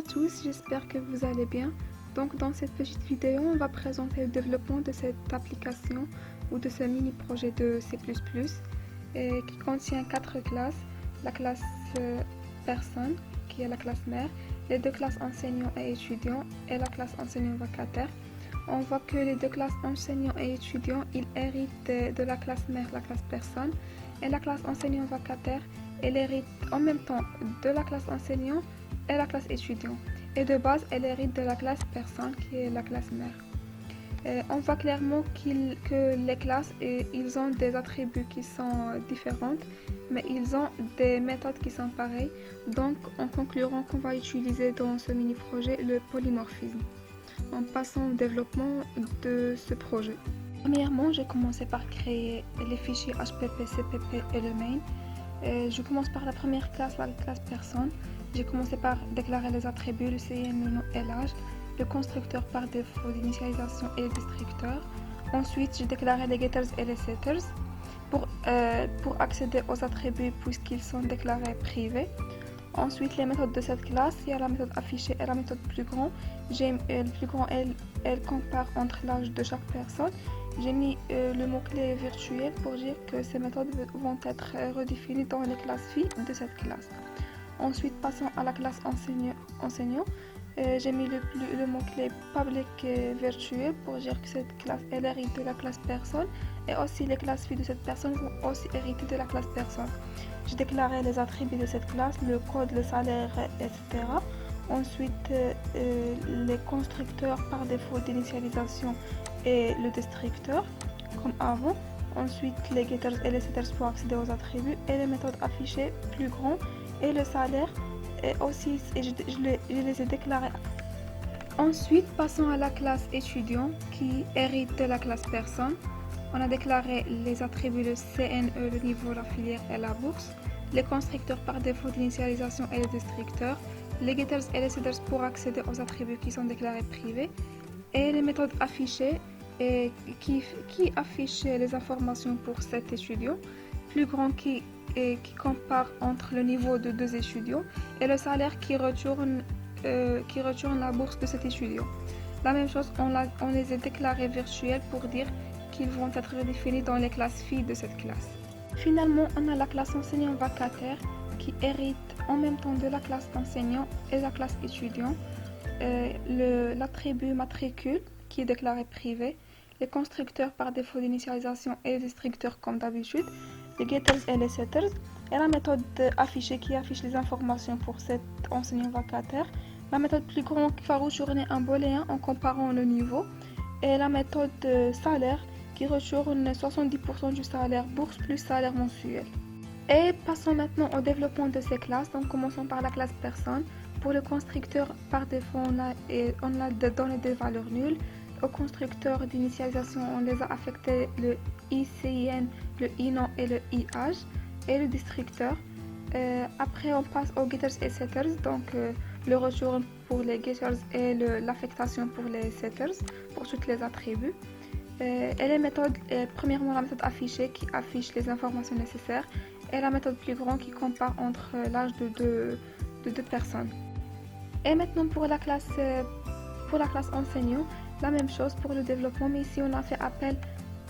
à tous, j'espère que vous allez bien. Donc dans cette petite vidéo, on va présenter le développement de cette application ou de ce mini-projet de C++ qui contient 4 classes. La classe personne, qui est la classe mère, les 2 classes enseignants et étudiants et la classe enseignant vacataire. On voit que les 2 classes enseignants et étudiants, ils héritent de la classe mère, la classe personne, et la classe enseignant vacataire, elle hérite en même temps de la classe enseignant et la classe étudiant. Et de base, elle hérite de la classe personne qui est la classe mère. On voit clairement que les classes, ils ont des attributs qui sont différents, mais ils ont des méthodes qui sont pareilles. Donc, en concluant qu'on va utiliser dans ce mini-projet le polymorphisme. En passant au développement de ce projet. Premièrement, j'ai commencé par créer les fichiers HPP, CPP et le main. Je commence par la première classe, la classe personne. J'ai commencé par déclarer les attributs, le CIN, le nom et l'âge, le constructeur par défaut d'initialisation et le destructeur. Ensuite, j'ai déclaré les getters et les setters pour accéder aux attributs puisqu'ils sont déclarés privés. Ensuite, les méthodes de cette classe, il y a la méthode affichée et la méthode plus grand. Le plus grand, elle compare entre l'âge de chaque personne. J'ai mis le mot-clé virtuel pour dire que ces méthodes vont être redéfinies dans les classes filles de cette classe. Ensuite, passons à la classe enseignant. J'ai mis le mot-clé public virtuel pour dire que cette classe elle hérite de la classe personne et aussi les classes filles de cette personne vont aussi hériter de la classe personne. J'ai déclaré les attributs de cette classe, le code, le salaire, etc. Ensuite, les constructeurs par défaut d'initialisation et le destructeur, comme avant. Ensuite, les getters et les setters pour accéder aux attributs et les méthodes affichées plus grand et le salaire et aussi je les ai déclarés. Ensuite, passons à la classe étudiant qui hérite de la classe personne. On a déclaré les attributs, le CNE, le niveau, la filière et la bourse, les constructeurs par défaut d'initialisation et les destructeurs, les getters et les setters pour accéder aux attributs qui sont déclarés privés, et les méthodes affichées qui affichent les informations pour cet étudiant, plus grand qui compare entre le niveau de 2 étudiants et le salaire qui retourne la bourse de cet étudiant. La même chose, on les a déclarés virtuels pour dire qu'ils vont être redéfinis dans les classes filles de cette classe. Finalement, on a la classe enseignant vacataire qui hérite en même temps de la classe enseignant et la classe étudiant, l'attribut matricule qui est déclaré privé, les constructeurs par défaut d'initialisation et les destructeurs comme d'habitude, les getters et les setters, et la méthode affichée qui affiche les informations pour cet enseignant vacataire, la méthode plus grande qui va retourner un booléen en comparant le niveau, et la méthode salaire qui retourne 70% du salaire bourse plus salaire mensuel. Et passons maintenant au développement de ces classes. Donc commençons par la classe personne. Pour le constructeur par défaut, on a donné des valeurs nulles. Au constructeur d'initialisation, on les a affectés le ICIN, le INOM et le IAGE et le destructeur. Après, on passe aux getters et setters, donc le retour pour les getters et l'affectation pour les setters, pour tous les attributs. Et les méthodes, premièrement la méthode affichée qui affiche les informations nécessaires et la méthode plus grande qui compare entre l'âge de deux personnes. Et maintenant pour la classe enseignant, la même chose pour le développement, mais ici on a fait appel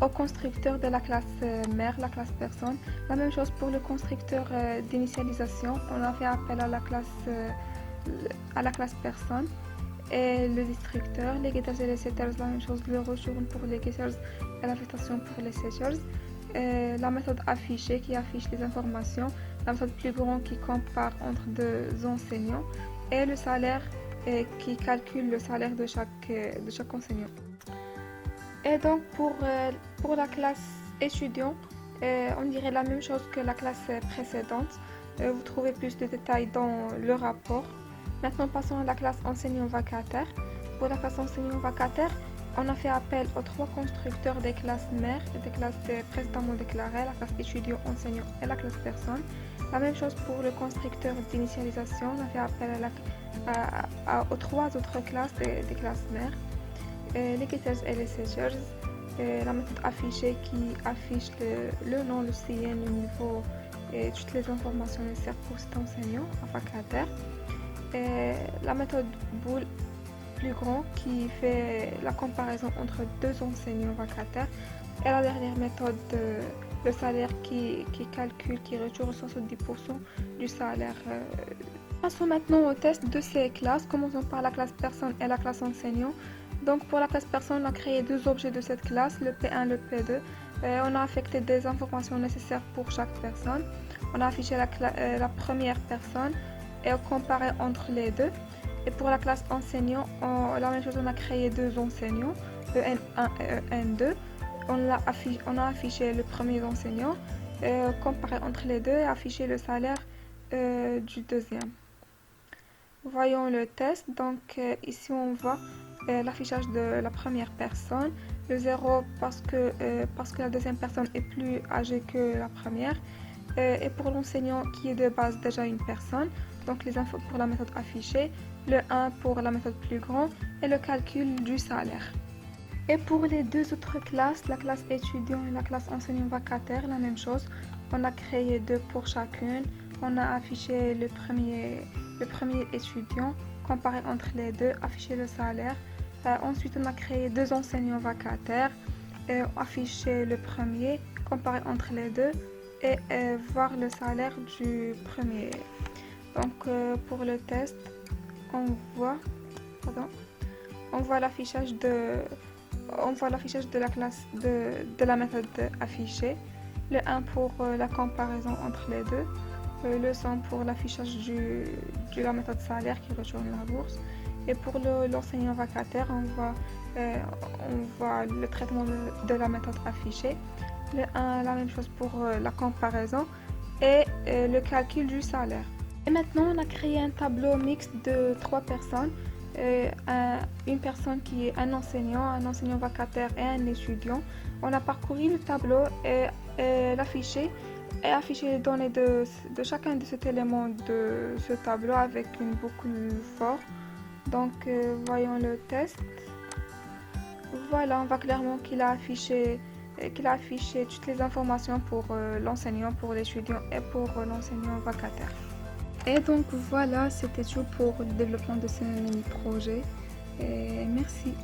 au constructeur de la classe mère, la classe personne. La même chose pour le constructeur d'initialisation, on a fait appel à la classe personne. Et le destructeur, les getters et les setters, la même chose, le retourne pour les getters et l'affectation pour les setters. La méthode affichée qui affiche les informations, la méthode plus grande qui compare entre 2 enseignants et le salaire qui calcule le salaire de chaque enseignant. Et donc pour la classe étudiant, on dirait la même chose que la classe précédente. Vous trouvez plus de détails dans le rapport. Maintenant, passons à la classe enseignant vacataire. Pour la classe enseignant vacataire, on a fait appel aux 3 constructeurs des classes mères et des classes précédemment déclarées, la classe étudiant, enseignant et la classe personne. La même chose pour le constructeur d'initialisation, on a fait appel aux 3 autres classes des classes mères, les getters et les setters, la méthode affichée qui affiche le nom, le CIN, le niveau et toutes les informations nécessaires pour cet enseignant vacataire. et la méthode boule plus grand qui fait la comparaison entre deux enseignants vacataires et la dernière méthode le salaire qui calcule, qui retire 70% du salaire. Passons maintenant au test de ces classes. Commençons par la classe personne et la classe enseignant. Donc pour la classe personne, on a créé deux objets de cette classe, le P1 et le P2. On a affecté des informations nécessaires pour chaque personne. On a affiché la première personne et comparé entre les deux. Et pour la classe enseignant, la même chose, on a créé deux enseignants, EN1 et EN2. On a affiché le premier enseignant, comparé entre les deux et affiché le salaire du deuxième. Voyons le test. Donc ici on voit l'affichage de la première personne, le 0 parce que la deuxième personne est plus âgée que la première, et pour l'enseignant qui est de base déjà une personne, donc les infos pour la méthode affichée, le 1 pour la méthode plus grand et le calcul du salaire. Et pour les deux autres classes, la classe étudiant et la classe enseignant vacataire, la même chose. On a créé deux pour chacune. On a affiché le premier étudiant, comparé entre les deux, affiché le salaire. Ensuite, on a créé deux enseignants vacataires, affiché le premier, comparé entre les deux et voir le salaire du premier. Donc, pour le test, on voit l'affichage de la classe de la méthode affichée, le 1 pour la comparaison entre les deux, le 100 pour l'affichage de la méthode salaire qui rejoint la bourse, et pour l'enseignant vacataire, on voit le traitement de la méthode affichée, le 1 la même chose pour la comparaison et le calcul du salaire. Et maintenant, on a créé un tableau mixte de 3 personnes. Une personne qui est un enseignant vacataire et un étudiant. On a parcouru le tableau et l'affiché et affiché les données de chacun de cet élément de ce tableau avec une boucle for. Donc voyons le test. Voilà, on voit clairement qu'il a affiché toutes les informations pour l'enseignant, pour l'étudiant et pour l'enseignant vacataire. Et donc voilà, c'était tout pour le développement de ce mini-projet. Et merci.